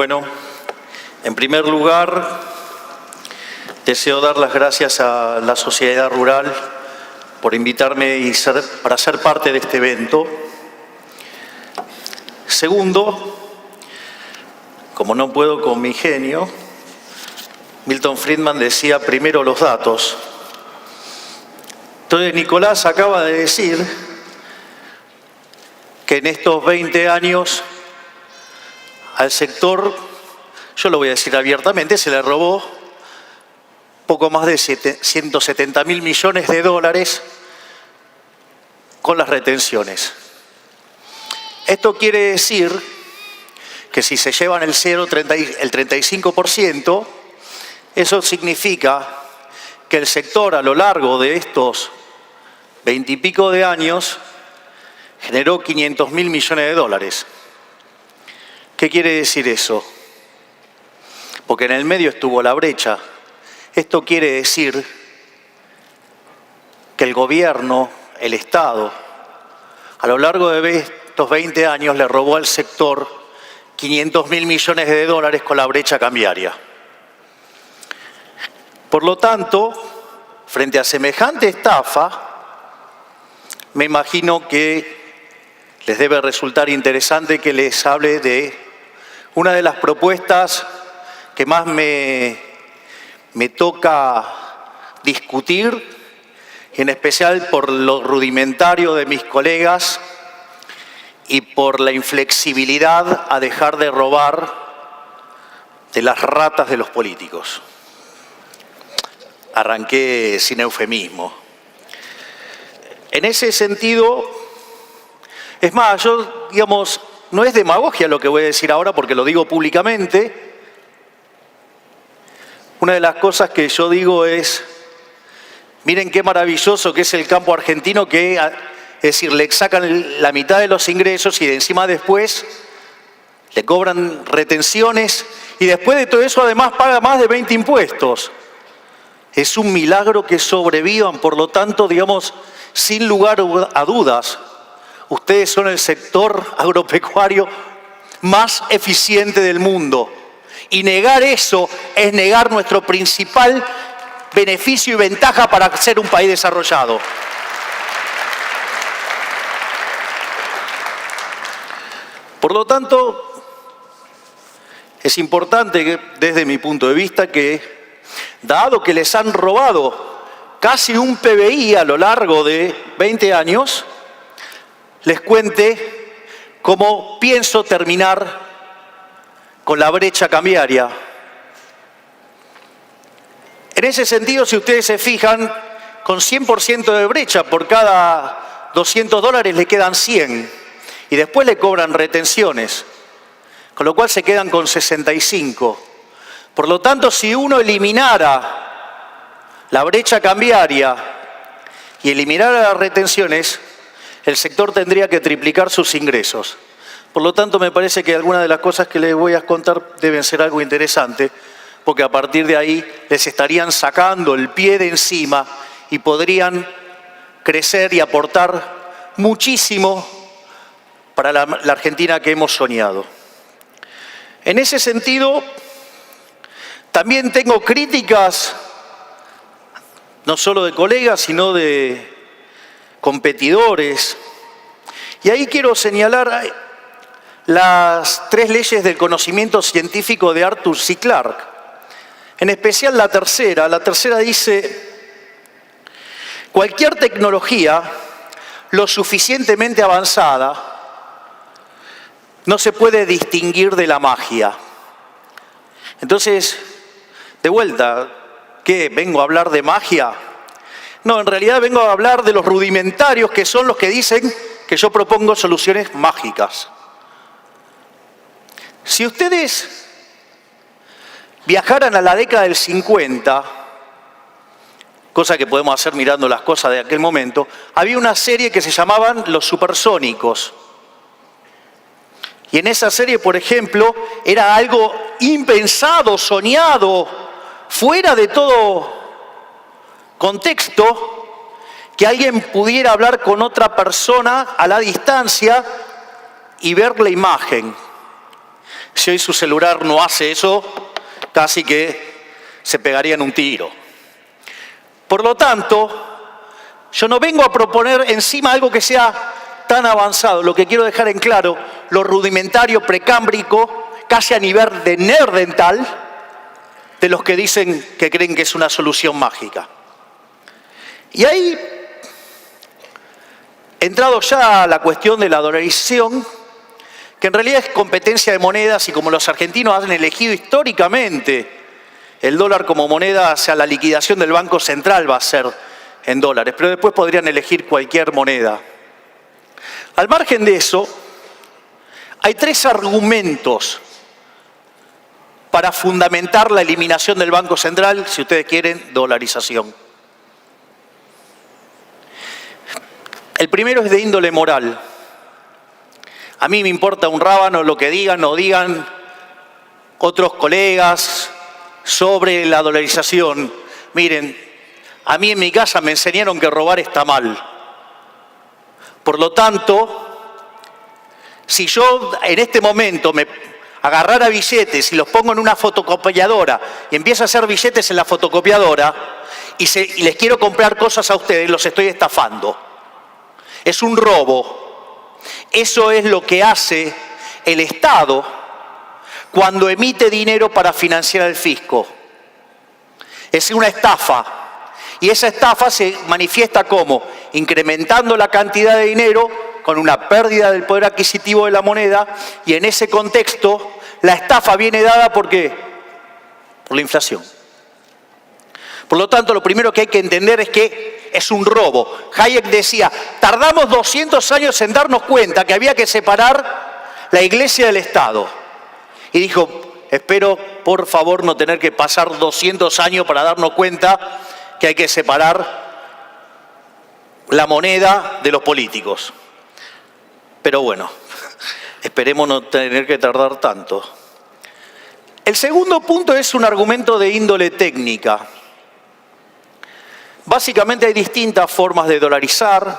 Bueno, en primer lugar, deseo dar las gracias a la Sociedad Rural por invitarme para ser parte de este evento. Segundo, como no puedo con mi genio, Milton Friedman decía primero los datos. Entonces Nicolás acaba de decir que en estos 20 años al sector, yo lo voy a decir abiertamente, se le robó poco más de 170.000 millones de dólares con las retenciones. Esto quiere decir que si se llevan el 35%, eso significa que el sector a lo largo de estos 20 y pico de años generó 500.000 millones de dólares. ¿Qué quiere decir eso? Porque en el medio estuvo la brecha. Esto quiere decir que el gobierno, el Estado, a lo largo de estos 20 años le robó al sector 500.000 millones de dólares con la brecha cambiaria. Por lo tanto, frente a semejante estafa, me imagino que les debe resultar interesante que les hable de una de las propuestas que más me toca discutir, en especial por lo rudimentario de mis colegas y por la inflexibilidad a dejar de robar de las ratas de los políticos. Arranqué sin eufemismo. En ese sentido, es más, yo, digamos, no es demagogia lo que voy a decir ahora porque lo digo públicamente. Una de las cosas que yo digo es, miren qué maravilloso que es el campo argentino que, es decir, le sacan la mitad de los ingresos y de encima después le cobran retenciones y después de todo eso además paga más de 20 impuestos. Es un milagro que sobrevivan, por lo tanto, digamos, sin lugar a dudas, ustedes son el sector agropecuario más eficiente del mundo. Y negar eso es negar nuestro principal beneficio y ventaja para ser un país desarrollado. Por lo tanto, es importante que, desde mi punto de vista, que dado que les han robado casi un PBI a lo largo de 20 años, les cuente cómo pienso terminar con la brecha cambiaria. En ese sentido, si ustedes se fijan, con 100% de brecha, por cada 200 dólares le quedan 100 y después le cobran retenciones, con lo cual se quedan con 65. Por lo tanto, si uno eliminara la brecha cambiaria y eliminara las retenciones, el sector tendría que triplicar sus ingresos. Por lo tanto, me parece que algunas de las cosas que les voy a contar deben ser algo interesante, porque a partir de ahí les estarían sacando el pie de encima y podrían crecer y aportar muchísimo para la Argentina que hemos soñado. En ese sentido, también tengo críticas, no solo de colegas, sino de competidores. Y ahí quiero señalar las 3 leyes del conocimiento científico de Arthur C. Clarke. En especial la tercera. La tercera dice, cualquier tecnología lo suficientemente avanzada no se puede distinguir de la magia. Entonces, de vuelta, ¿qué? ¿Vengo a hablar de magia? No, en realidad vengo a hablar de los rudimentarios que son los que dicen que yo propongo soluciones mágicas. Si ustedes viajaran a la década del 50, cosa que podemos hacer mirando las cosas de aquel momento, había una serie que se llamaban Los Supersónicos. Y en esa serie, por ejemplo, era algo impensado, soñado, fuera de todo contexto, que alguien pudiera hablar con otra persona a la distancia y ver la imagen. Si hoy su celular no hace eso, casi que se pegarían un tiro. Por lo tanto, yo no vengo a proponer encima algo que sea tan avanzado. Lo que quiero dejar en claro, lo rudimentario, precámbrico, casi a nivel de neandertal, de los que dicen que creen que es una solución mágica. Y ahí, entrado ya a la cuestión de la dolarización, que en realidad es competencia de monedas y como los argentinos han elegido históricamente el dólar como moneda, hacia la liquidación del Banco Central va a ser en dólares, pero después podrían elegir cualquier moneda. Al margen de eso, hay 3 argumentos para fundamentar la eliminación del Banco Central, si ustedes quieren, dolarización. El primero es de índole moral. A mí me importa un rábano lo que digan o digan otros colegas sobre la dolarización. Miren, a mí en mi casa me enseñaron que robar está mal. Por lo tanto, si yo en este momento me agarrara billetes y los pongo en una fotocopiadora y empiezo a hacer billetes en la fotocopiadora y les quiero comprar cosas a ustedes, los estoy estafando. Es un robo. Eso es lo que hace el Estado cuando emite dinero para financiar el fisco. Es una estafa. Y esa estafa se manifiesta como incrementando la cantidad de dinero con una pérdida del poder adquisitivo de la moneda, y en ese contexto la estafa viene dada ¿por qué? Por la inflación. Por lo tanto, lo primero que hay que entender es que es un robo. Hayek decía, tardamos 200 años en darnos cuenta que había que separar la Iglesia del Estado. Y dijo, espero por favor no tener que pasar 200 años para darnos cuenta que hay que separar la moneda de los políticos. Pero bueno, esperemos no tener que tardar tanto. El segundo punto es un argumento de índole técnica. Básicamente hay distintas formas de dolarizar.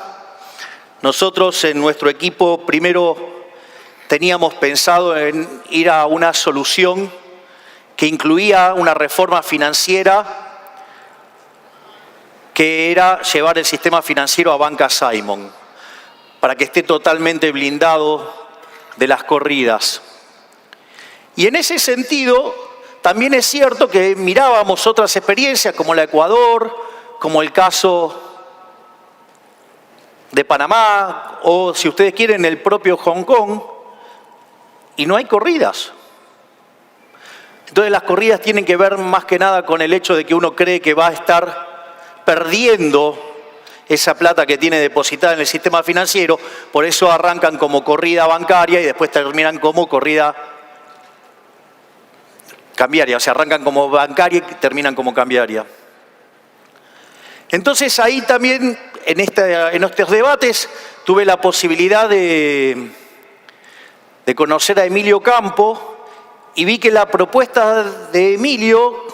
Nosotros en nuestro equipo primero teníamos pensado en ir a una solución que incluía una reforma financiera, que era llevar el sistema financiero a Banca Simon, para que esté totalmente blindado de las corridas. Y en ese sentido, también es cierto que mirábamos otras experiencias como la de Ecuador, como el caso de Panamá, o si ustedes quieren, el propio Hong Kong, y no hay corridas. Entonces las corridas tienen que ver más que nada con el hecho de que uno cree que va a estar perdiendo esa plata que tiene depositada en el sistema financiero, por eso arrancan como corrida bancaria y después terminan como corrida cambiaria, o sea, arrancan como bancaria y terminan como cambiaria. Entonces ahí también, en estos debates, tuve la posibilidad de conocer a Emilio Campo y vi que la propuesta de Emilio,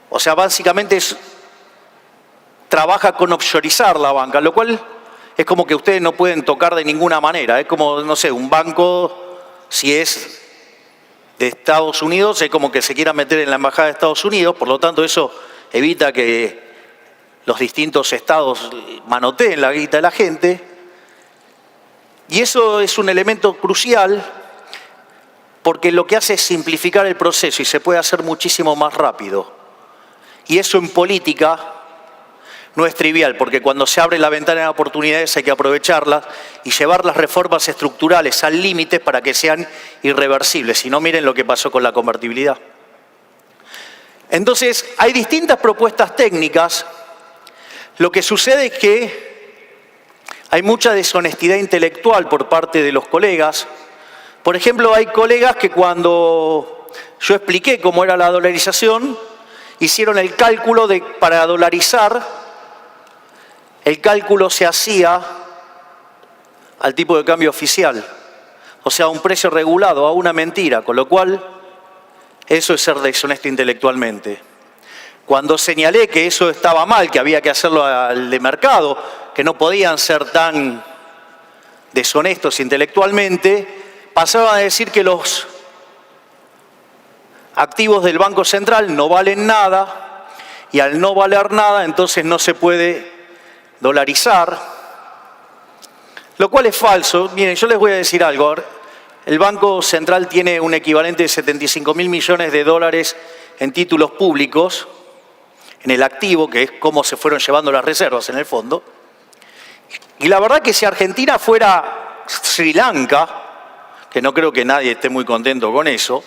o sea, básicamente trabaja con offshoreizar la banca, lo cual es como que ustedes no pueden tocar de ninguna manera. Es como, no sé, un banco, si es de Estados Unidos, es como que se quiera meter en la embajada de Estados Unidos, por lo tanto eso evita que los distintos estados manoteen la guita de la gente. Y eso es un elemento crucial porque lo que hace es simplificar el proceso y se puede hacer muchísimo más rápido. Y eso en política no es trivial, porque cuando se abre la ventana de oportunidades hay que aprovecharlas y llevar las reformas estructurales al límite para que sean irreversibles. Si no, miren lo que pasó con la convertibilidad. Entonces, hay distintas propuestas técnicas. Lo que sucede es que hay mucha deshonestidad intelectual por parte de los colegas. Por ejemplo, hay colegas que cuando yo expliqué cómo era la dolarización, hicieron el cálculo de para dolarizar. El cálculo se hacía al tipo de cambio oficial, o sea, a un precio regulado, a una mentira, con lo cual eso es ser deshonesto intelectualmente. Cuando señalé que eso estaba mal, que había que hacerlo al de mercado, que no podían ser tan deshonestos intelectualmente, pasaron a decir que los activos del Banco Central no valen nada, y al no valer nada, entonces no se puede dolarizar, lo cual es falso. Miren, yo les voy a decir algo. El Banco Central tiene un equivalente de 75.000 millones de dólares en títulos públicos, en el activo, que es cómo se fueron llevando las reservas en el fondo. Y la verdad que si Argentina fuera Sri Lanka, que no creo que nadie esté muy contento con eso,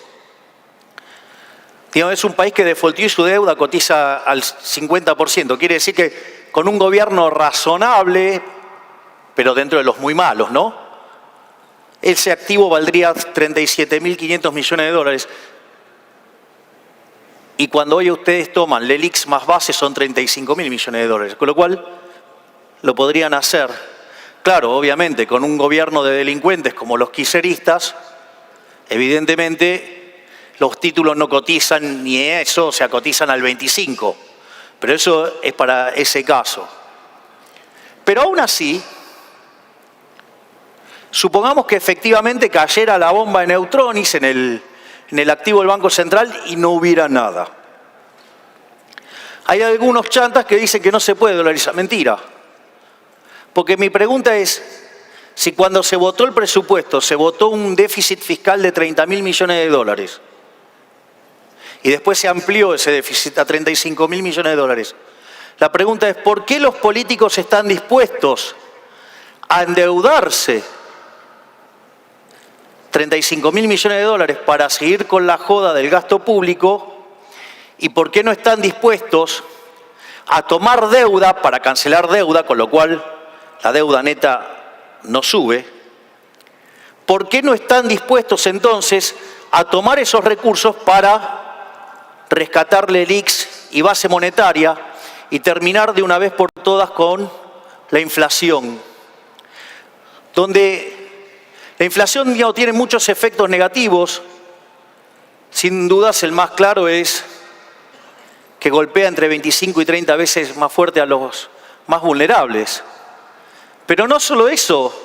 digamos, es un país que defaultó y su deuda cotiza al 50%. Quiere decir que con un gobierno razonable, pero dentro de los muy malos, ¿no? Ese activo valdría 37.500 millones de dólares. Y cuando hoy ustedes toman LELIQs más base son 35.000 millones de dólares. Con lo cual lo podrían hacer. Claro, obviamente, con un gobierno de delincuentes como los kirchneristas, evidentemente los títulos no cotizan ni eso, o sea, cotizan al 25%. Pero eso es para ese caso. Pero aún así, supongamos que efectivamente cayera la bomba de neutrones en el activo del Banco Central y no hubiera nada. Hay algunos chantas que dicen que no se puede dolarizar. Mentira. Porque mi pregunta es, si cuando se votó el presupuesto, se votó un déficit fiscal de 30.000 millones de dólares, y después se amplió ese déficit a 35.000 millones de dólares, la pregunta es, ¿por qué los políticos están dispuestos a endeudarse 35.000 millones de dólares para seguir con la joda del gasto público? ¿Y por qué no están dispuestos a tomar deuda para cancelar deuda, con lo cual la deuda neta no sube? ¿Por qué no están dispuestos entonces a tomar esos recursos para rescatar LELIQs y base monetaria y terminar de una vez por todas con la inflación? Donde la inflación tiene muchos efectos negativos. Sin dudas el más claro es que golpea entre 25 y 30 veces más fuerte a los más vulnerables. Pero no solo eso,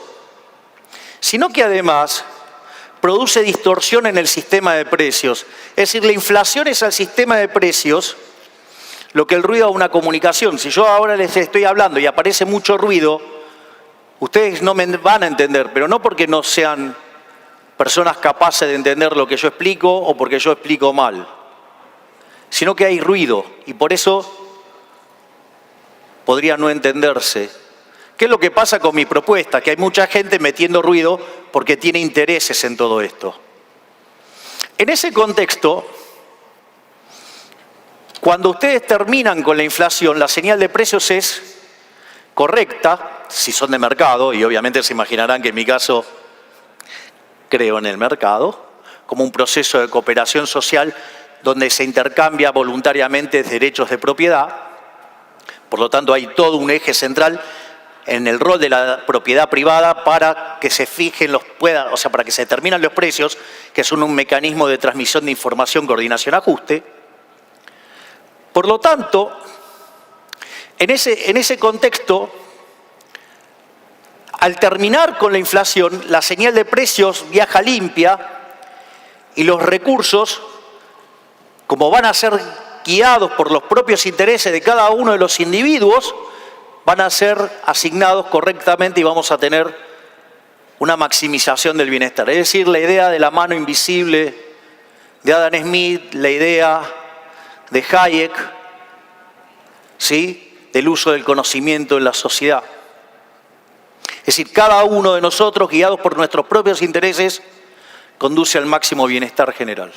sino que además produce distorsión en el sistema de precios. Es decir, la inflación es al sistema de precios lo que el ruido a una comunicación. Si yo ahora les estoy hablando y aparece mucho ruido, ustedes no me van a entender, pero no porque no sean personas capaces de entender lo que yo explico o porque yo explico mal, sino que hay ruido y por eso podría no entenderse. ¿Qué es lo que pasa con mi propuesta? Que hay mucha gente metiendo ruido porque tiene intereses en todo esto. En ese contexto, cuando ustedes terminan con la inflación, la señal de precios es correcta, si son de mercado, y obviamente se imaginarán que en mi caso creo en el mercado, como un proceso de cooperación social donde se intercambia voluntariamente derechos de propiedad. Por lo tanto, hay todo un eje central en el rol de la propiedad privada para que se fijen para que se determinen los precios, que son un mecanismo de transmisión de información, coordinación, ajuste. Por lo tanto, en ese contexto, al terminar con la inflación, la señal de precios viaja limpia y los recursos, como van a ser guiados por los propios intereses de cada uno de los individuos, van a ser asignados correctamente y vamos a tener una maximización del bienestar. Es decir, la idea de la mano invisible de Adam Smith, la idea de Hayek, ¿sí?, del uso del conocimiento en la sociedad. Es decir, cada uno de nosotros, guiados por nuestros propios intereses, conduce al máximo bienestar general.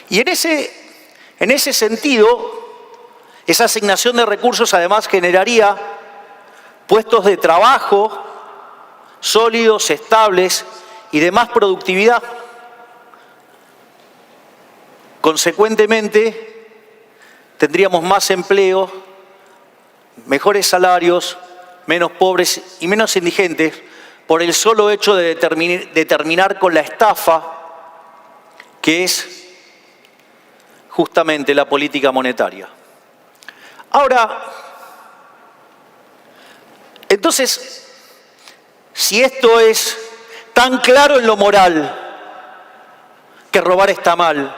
Y en ese sentido, esa asignación de recursos además generaría puestos de trabajo sólidos, estables y de más productividad. Consecuentemente, tendríamos más empleo, mejores salarios, menos pobres y menos indigentes por el solo hecho de terminar con la estafa que es justamente la política monetaria. Ahora, entonces, si esto es tan claro en lo moral que robar está mal,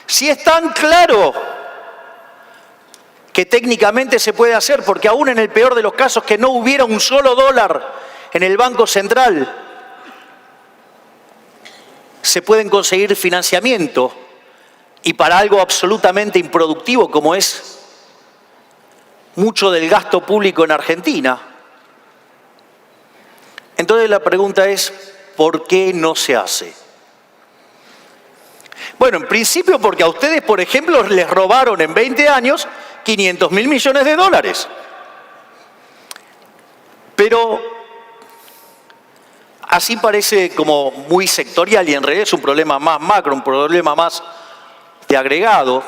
si es tan claro que técnicamente se puede hacer, porque aún en el peor de los casos que no hubiera un solo dólar en el Banco Central, se pueden conseguir financiamiento y para algo absolutamente improductivo como es mucho del gasto público en Argentina. Entonces la pregunta es, ¿por qué no se hace? Bueno, en principio porque a ustedes, por ejemplo, les robaron en 20 años 500.000 millones de dólares. Pero así parece como muy sectorial y en realidad es un problema más macro, un problema más de agregado.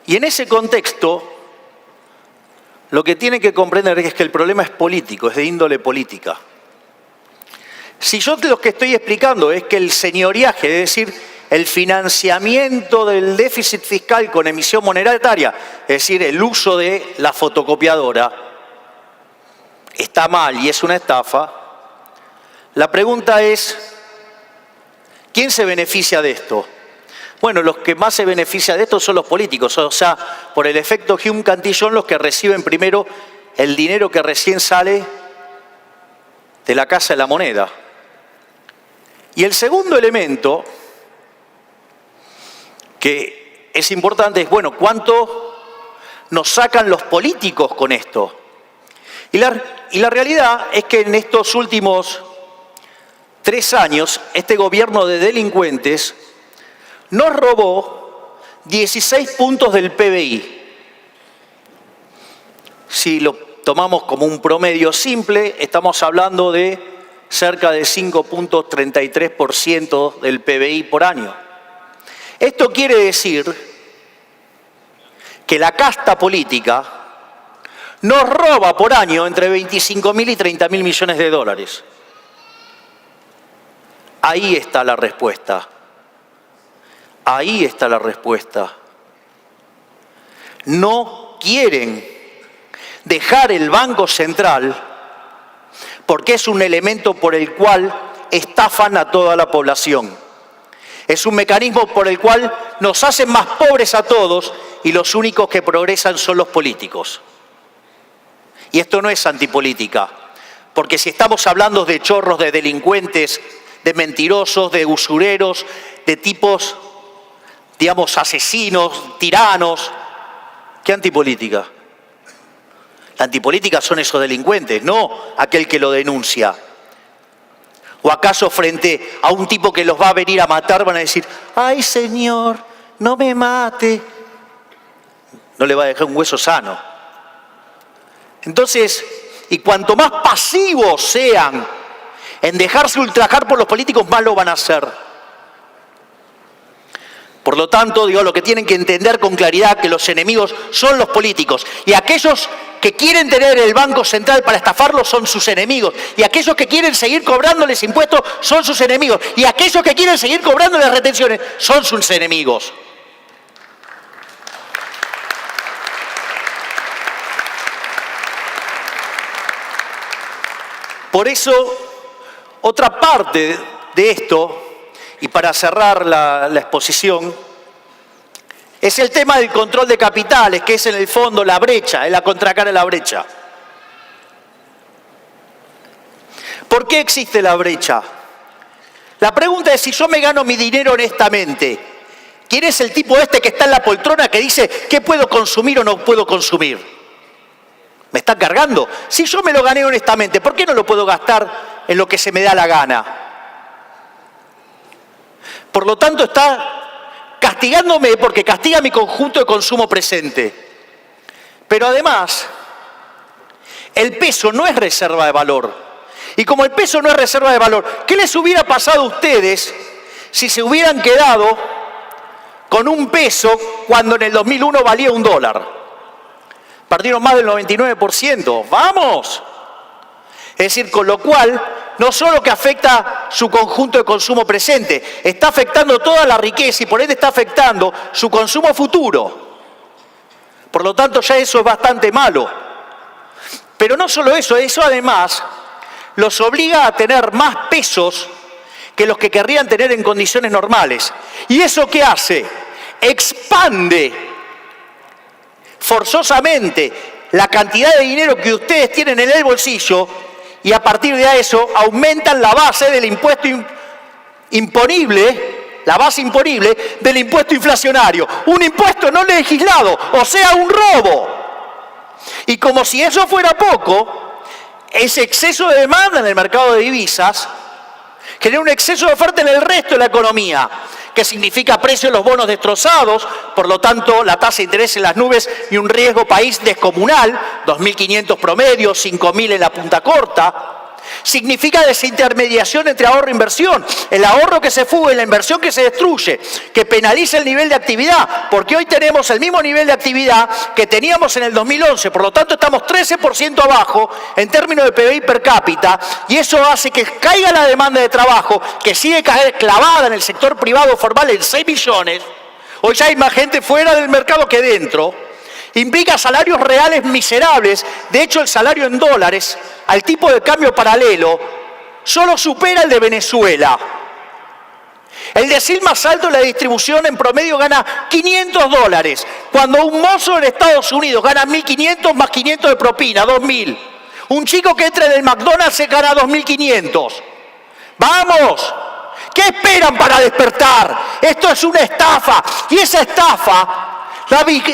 Y en ese contexto, lo que tienen que comprender es que el problema es político, es de índole política. Si yo lo que estoy explicando es que el señoriaje, es decir, el financiamiento del déficit fiscal con emisión monetaria, es decir, el uso de la fotocopiadora, está mal y es una estafa, la pregunta es, ¿quién se beneficia de esto? Bueno, los que más se benefician de esto son los políticos, o sea, por el efecto Hume-Cantillon, los que reciben primero el dinero que recién sale de la Casa de la Moneda. Y el segundo elemento que es importante es, bueno, ¿cuánto nos sacan los políticos con esto? Y la realidad es que en estos últimos 3 años, este gobierno de delincuentes nos robó 16 puntos del PBI. Si lo tomamos como un promedio simple, estamos hablando de cerca de 5.33% del PBI por año. Esto quiere decir que la casta política nos roba por año entre 25.000 y 30.000 millones de dólares. Ahí está la respuesta. Ahí está la respuesta. No quieren dejar el Banco Central porque es un elemento por el cual estafan a toda la población. Es un mecanismo por el cual nos hacen más pobres a todos y los únicos que progresan son los políticos. Y esto no es antipolítica, porque si estamos hablando de chorros, de delincuentes, de mentirosos, de usureros, de tipos, digamos, asesinos, tiranos, ¿qué antipolítica? La antipolítica son esos delincuentes, no aquel que lo denuncia. ¿O acaso frente a un tipo que los va a venir a matar van a decir, ay señor, no me mate? No le va a dejar un hueso sano. Entonces, y cuanto más pasivos sean en dejarse ultrajar por los políticos, más lo van a hacer. Por lo tanto, digo, lo que tienen que entender con claridad que los enemigos son los políticos y aquellos que quieren tener el Banco Central para estafarlos son sus enemigos y aquellos que quieren seguir cobrándoles impuestos son sus enemigos y aquellos que quieren seguir cobrándoles retenciones son sus enemigos. Por eso, otra parte de esto, y para cerrar la exposición, es el tema del control de capitales, que es en el fondo la brecha, es la contracara de la brecha. ¿Por qué existe la brecha? La pregunta es, si yo me gano mi dinero honestamente, ¿quién es el tipo este que está en la poltrona que dice qué puedo consumir o no puedo consumir? ¿Me está cargando? Si yo me lo gané honestamente, ¿por qué no lo puedo gastar en lo que se me da la gana? Por lo tanto, está castigándome porque castiga mi conjunto de consumo presente. Pero además, el peso no es reserva de valor. Y como el peso no es reserva de valor, ¿qué les hubiera pasado a ustedes si se hubieran quedado con un peso cuando en el 2001 valía $1? Perdieron más del 99%. ¡Vamos! Es decir, con lo cual, no solo que afecta su conjunto de consumo presente, está afectando toda la riqueza y por ende está afectando su consumo futuro. Por lo tanto, ya eso es bastante malo. Pero no solo eso, eso además los obliga a tener más pesos que los que querrían tener en condiciones normales. ¿Y eso qué hace? Expande forzosamente la cantidad de dinero que ustedes tienen en el bolsillo y a partir de eso aumentan la base del impuesto imponible, la base imponible del impuesto inflacionario. Un impuesto no legislado, o sea, un robo. Y como si eso fuera poco, ese exceso de demanda en el mercado de divisas genera un exceso de oferta en el resto de la economía, que significa precios de los bonos destrozados, por lo tanto la tasa de interés en las nubes y un riesgo país descomunal, 2.500 promedio, 5.000 en la punta corta. Significa desintermediación entre ahorro e inversión, el ahorro que se fuga y la inversión que se destruye, que penaliza el nivel de actividad, porque hoy tenemos el mismo nivel de actividad que teníamos en el 2011, por lo tanto estamos 13% abajo en términos de PBI per cápita, y eso hace que caiga la demanda de trabajo, que sigue clavada en el sector privado formal en 6 millones, hoy ya hay más gente fuera del mercado que dentro. Implica salarios reales miserables. De hecho, el salario en dólares, al tipo de cambio paralelo, solo supera el de Venezuela. El decil más alto de la distribución en promedio gana $500, cuando un mozo en Estados Unidos gana 1.500 más 500 de propina, 2.000. Un chico que entra en el McDonald's se gana 2.500. ¡Vamos! ¿Qué esperan para despertar? Esto es una estafa. Y esa estafa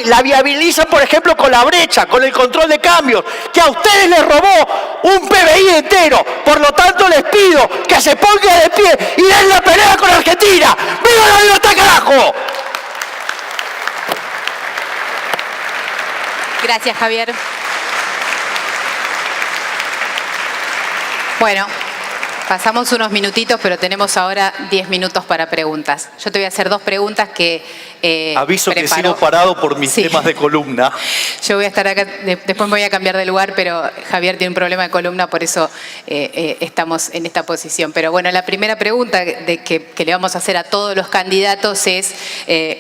la viabilizan, por ejemplo, con la brecha, con el control de cambios, que a ustedes les robó un PBI entero. Por lo tanto, les pido que se pongan de pie y den la pelea con Argentina. ¡Viva la libertad, carajo! Gracias, Javier. Bueno, pasamos unos minutitos, pero tenemos ahora 10 minutos para preguntas. Yo te voy a hacer 2 preguntas que aviso preparo. que sigo parado por mis temas de columna. Yo voy a estar acá, después me voy a cambiar de lugar, pero Javier tiene un problema de columna, por eso estamos en esta posición. Pero bueno, la primera pregunta que le vamos a hacer a todos los candidatos es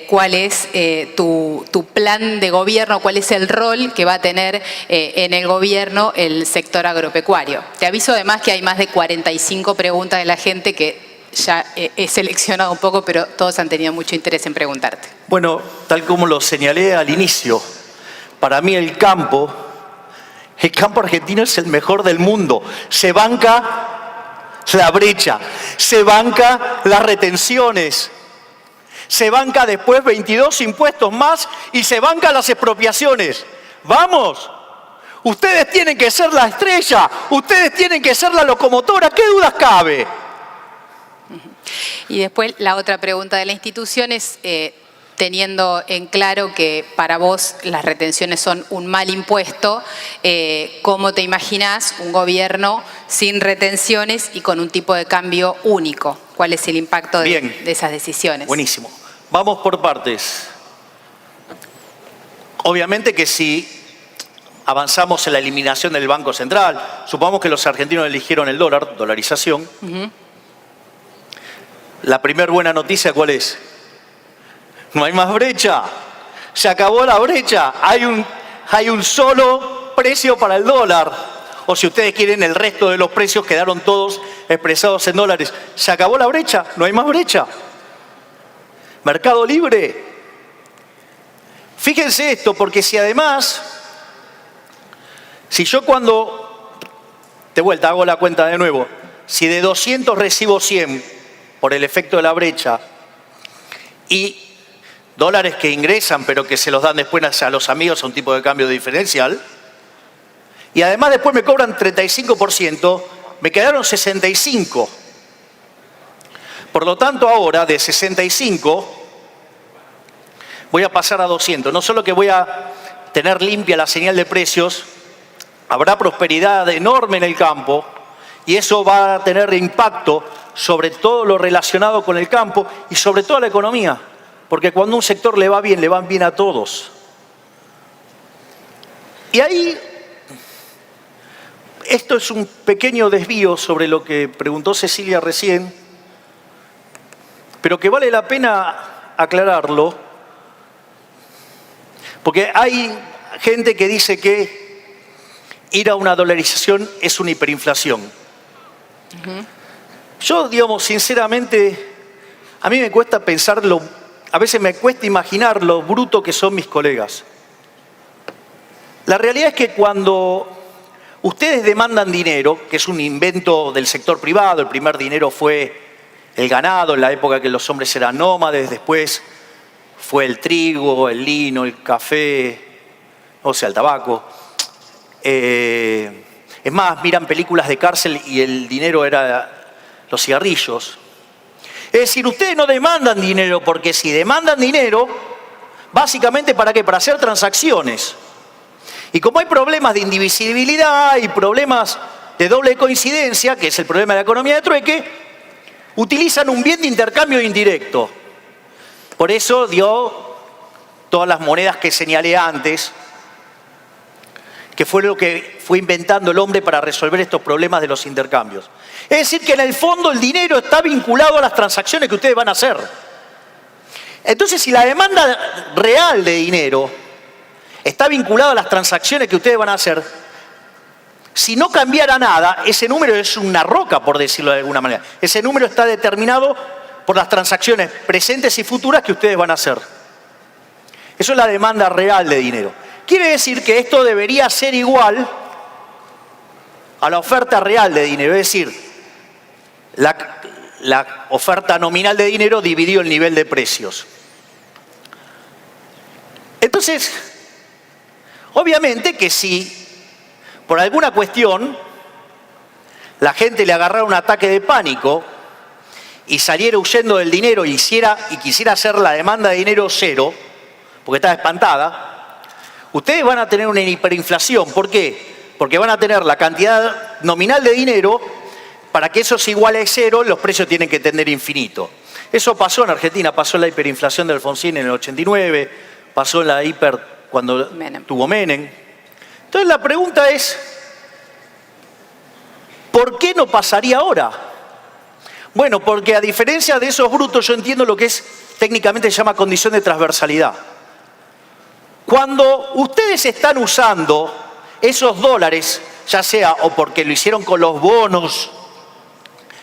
¿cuál es tu plan de gobierno? ¿Cuál es el rol que va a tener en el gobierno el sector agropecuario? Te aviso además que hay más de 45 preguntas de la gente que ya he seleccionado un poco, pero todos han tenido mucho interés en preguntarte. Bueno, tal como lo señalé al inicio, para mí el campo argentino es el mejor del mundo. Se banca la brecha, se banca las retenciones, se banca después 22 impuestos más y se banca las expropiaciones. ¡Vamos! Ustedes tienen que ser la estrella, ustedes tienen que ser la locomotora, ¿qué dudas cabe? Y después la otra pregunta de la institución es, teniendo en claro que para vos las retenciones son un mal impuesto, ¿cómo te imaginás un gobierno sin retenciones y con un tipo de cambio único? ¿Cuál es el impacto de esas decisiones? Buenísimo. Vamos por partes. Obviamente que si avanzamos en la eliminación del Banco Central, supongamos que los argentinos eligieron el dólar, dolarización. La primera buena noticia, ¿cuál es? No hay más brecha. Se acabó la brecha. Hay un solo precio para el dólar. O si ustedes quieren, el resto de los precios quedaron todos expresados en dólares. Se acabó la brecha. No hay más brecha. Mercado libre. Fíjense esto, porque si además, si yo de vuelta hago la cuenta de nuevo, si de 200 recibo 100 por el efecto de la brecha y dólares que ingresan pero que se los dan después a los amigos a un tipo de cambio diferencial, y además después me cobran 35%, me quedaron 65. Por lo tanto ahora de 65 voy a pasar a 200. No solo que voy a tener limpia la señal de precios, habrá prosperidad enorme en el campo y eso va a tener impacto sobre todo lo relacionado con el campo y sobre toda la economía. Porque cuando un sector le van bien a todos. Y ahí, esto es un pequeño desvío sobre lo que preguntó Cecilia recién, pero que vale la pena aclararlo, porque hay gente que dice que ir a una dolarización es una hiperinflación. Yo, digamos, sinceramente, a mí me cuesta pensarlo, a veces me cuesta imaginar lo bruto que son mis colegas. La realidad es que cuando ustedes demandan dinero, que es un invento del sector privado, el primer dinero fue el ganado, en la época que los hombres eran nómades, después fue el trigo, el lino, el café, o sea, el tabaco. Es más, miran películas de cárcel y el dinero era los cigarrillos. Es decir, ustedes no demandan dinero porque si demandan dinero, básicamente ¿para qué? Para hacer transacciones. Y como hay problemas de indivisibilidad y problemas de doble coincidencia, que es el problema de la economía de trueque, utilizan un bien de intercambio indirecto. Por eso dio todas las monedas que señalé antes, que fue lo que fue inventando el hombre para resolver estos problemas de los intercambios. Es decir, que en el fondo el dinero está vinculado a las transacciones que ustedes van a hacer. Entonces, si la demanda real de dinero está vinculada a las transacciones que ustedes van a hacer, si no cambiara nada, ese número es una roca, por decirlo de alguna manera. Ese número está determinado por las transacciones presentes y futuras que ustedes van a hacer. Eso es la demanda real de dinero. Quiere decir que esto debería ser igual a la oferta real de dinero, es decir, la oferta nominal de dinero dividido el nivel de precios. Entonces, obviamente que si por alguna cuestión la gente le agarrara un ataque de pánico y saliera huyendo del dinero y quisiera hacer la demanda de dinero cero, porque está espantada, ustedes van a tener una hiperinflación. ¿Por qué? Porque van a tener la cantidad nominal de dinero, para que eso se iguale a cero, los precios tienen que tender infinito. Eso pasó en Argentina, pasó en la hiperinflación de Alfonsín en el 89, pasó en la hiper cuando tuvo Menem. Entonces la pregunta es, ¿por qué no pasaría ahora? Bueno, porque a diferencia de esos brutos, yo entiendo lo que técnicamente se llama condición de transversalidad. Cuando ustedes están usando esos dólares, ya sea o porque lo hicieron con los bonos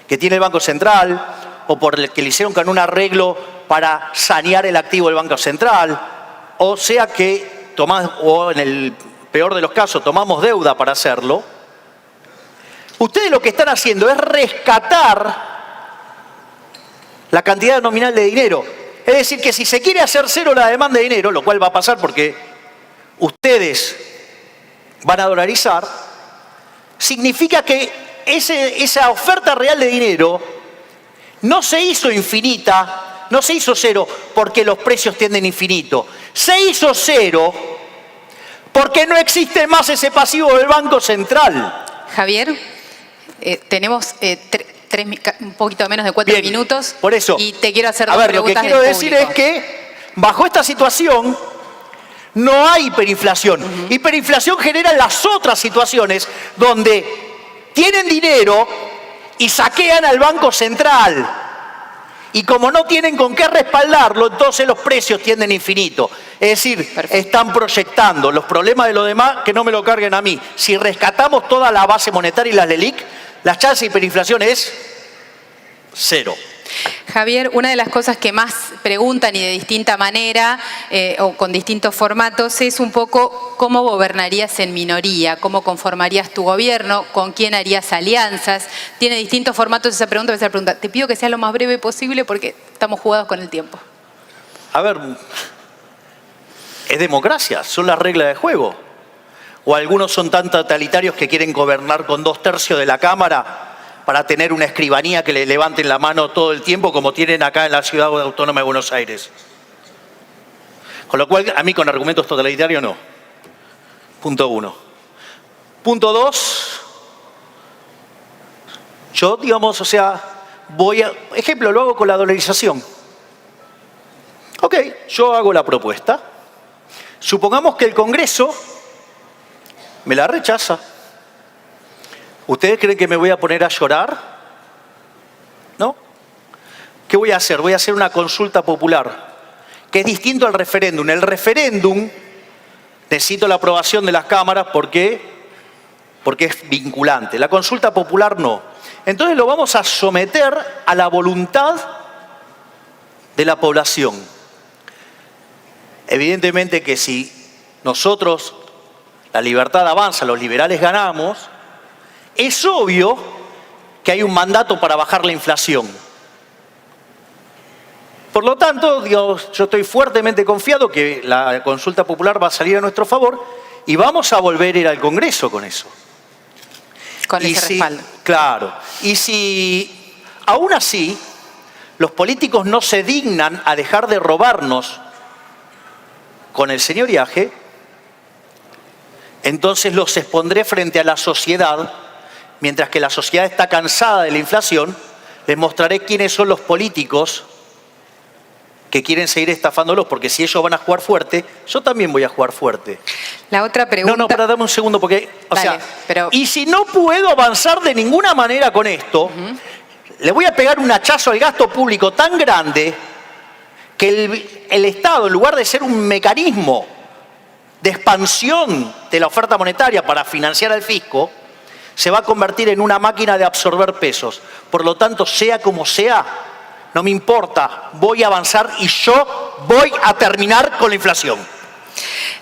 que tiene el Banco Central, o por el que lo hicieron con un arreglo para sanear el activo del Banco Central, o sea que o en el peor de los casos, tomamos deuda para hacerlo, ustedes lo que están haciendo es rescatar la cantidad nominal de dinero. Es decir, que si se quiere hacer cero la demanda de dinero, lo cual va a pasar porque ustedes van a dolarizar, significa que esa oferta real de dinero no se hizo infinita, no se hizo cero porque los precios tienden infinito. Se hizo cero porque no existe más ese pasivo del Banco Central. Javier, tenemos un poquito menos de 4 minutos. Por eso, y te quiero hacer dos preguntas. Lo que quiero decir es que bajo esta situación no hay hiperinflación. Hiperinflación genera las otras situaciones donde tienen dinero y saquean al Banco Central. Y como no tienen con qué respaldarlo, entonces los precios tienden infinito. Es decir, perfecto, están proyectando los problemas de los demás, que no me lo carguen a mí. Si rescatamos toda la base monetaria y las LELIQ, las chances de hiperinflación es cero. Javier, una de las cosas que más preguntan y de distinta manera o con distintos formatos es un poco cómo gobernarías en minoría, cómo conformarías tu gobierno, con quién harías alianzas. Tiene distintos formatos esa pregunta. Te pido que sea lo más breve posible porque estamos jugados con el tiempo. A ver, es democracia, son las reglas de juego. O algunos son tan totalitarios que quieren gobernar con 2/3 de la Cámara para tener una escribanía que le levanten la mano todo el tiempo, como tienen acá en la Ciudad Autónoma de Buenos Aires. Con lo cual, a mí con argumentos totalitarios no. Punto 1. Punto 2. Yo, digamos, ejemplo, lo hago con la dolarización. Ok, yo hago la propuesta. Supongamos que el Congreso me la rechaza. ¿Ustedes creen que me voy a poner a llorar? ¿No? ¿Qué voy a hacer? Voy a hacer una consulta popular, que es distinto al referéndum. El referéndum necesito la aprobación de las cámaras porque porque es vinculante. La consulta popular no. Entonces lo vamos a someter a la voluntad de la población. Evidentemente que si nosotros, la libertad avanza, los liberales ganamos, es obvio que hay un mandato para bajar la inflación. Por lo tanto, yo estoy fuertemente confiado que la consulta popular va a salir a nuestro favor y vamos a volver a ir al Congreso con eso. Con ese respaldo. Claro. Y si aún así los políticos no se dignan a dejar de robarnos con el señoriaje, entonces los expondré frente a la sociedad. Mientras que la sociedad está cansada de la inflación, les mostraré quiénes son los políticos que quieren seguir estafándolos, porque si ellos van a jugar fuerte, yo también voy a jugar fuerte. La otra pregunta... No, pero dame un segundo, porque... Dale, pero... Y si no puedo avanzar de ninguna manera con esto, le voy a pegar un hachazo al gasto público tan grande que el Estado, en lugar de ser un mecanismo de expansión de la oferta monetaria para financiar al fisco, se va a convertir en una máquina de absorber pesos. Por lo tanto, sea como sea, no me importa, voy a avanzar y yo voy a terminar con la inflación.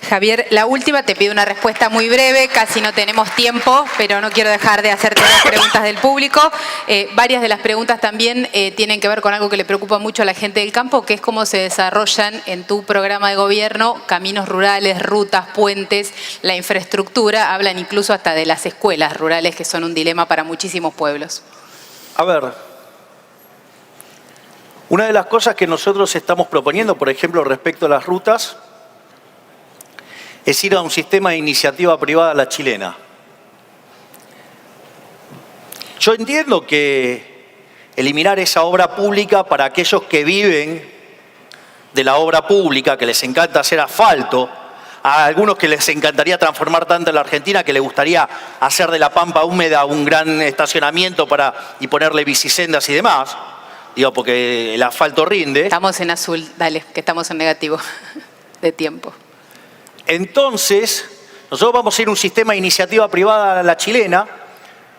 Javier, la última, te pido una respuesta muy breve, casi no tenemos tiempo, pero no quiero dejar de hacerte las preguntas del público. Varias de las preguntas también tienen que ver con algo que le preocupa mucho a la gente del campo, que es cómo se desarrollan en tu programa de gobierno caminos rurales, rutas, puentes, la infraestructura. Hablan incluso hasta de las escuelas rurales, que son un dilema para muchísimos pueblos. A ver, una de las cosas que nosotros estamos proponiendo, por ejemplo, respecto a las rutas, es ir a un sistema de iniciativa privada a la chilena. Yo entiendo que eliminar esa obra pública para aquellos que viven de la obra pública, que les encanta hacer asfalto, a algunos que les encantaría transformar tanto en la Argentina que les gustaría hacer de la pampa húmeda un gran estacionamiento y ponerle bicisendas y demás, digo, porque el asfalto rinde. Estamos en azul, dale, que estamos en negativo de tiempo. Entonces, nosotros vamos a ir a un sistema de iniciativa privada a la chilena,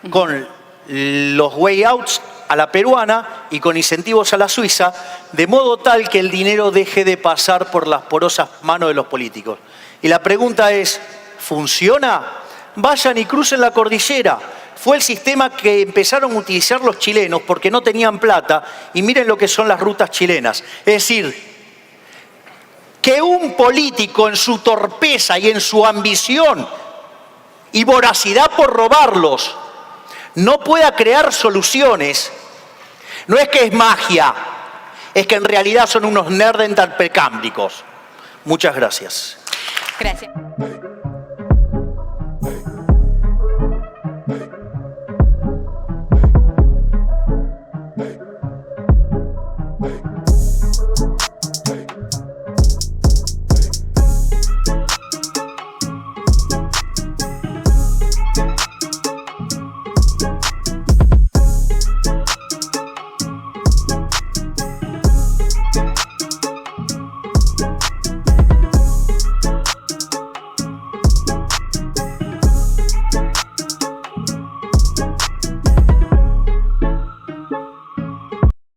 con los way outs a la peruana y con incentivos a la suiza, de modo tal que el dinero deje de pasar por las porosas manos de los políticos. Y la pregunta es, ¿funciona? Vayan y crucen la cordillera. Fue el sistema que empezaron a utilizar los chilenos porque no tenían plata, y miren lo que son las rutas chilenas. Es decir, que un político en su torpeza y en su ambición y voracidad por robarlos no pueda crear soluciones, no es que es magia, es que en realidad son unos nerds precámbricos. Muchas gracias. Gracias.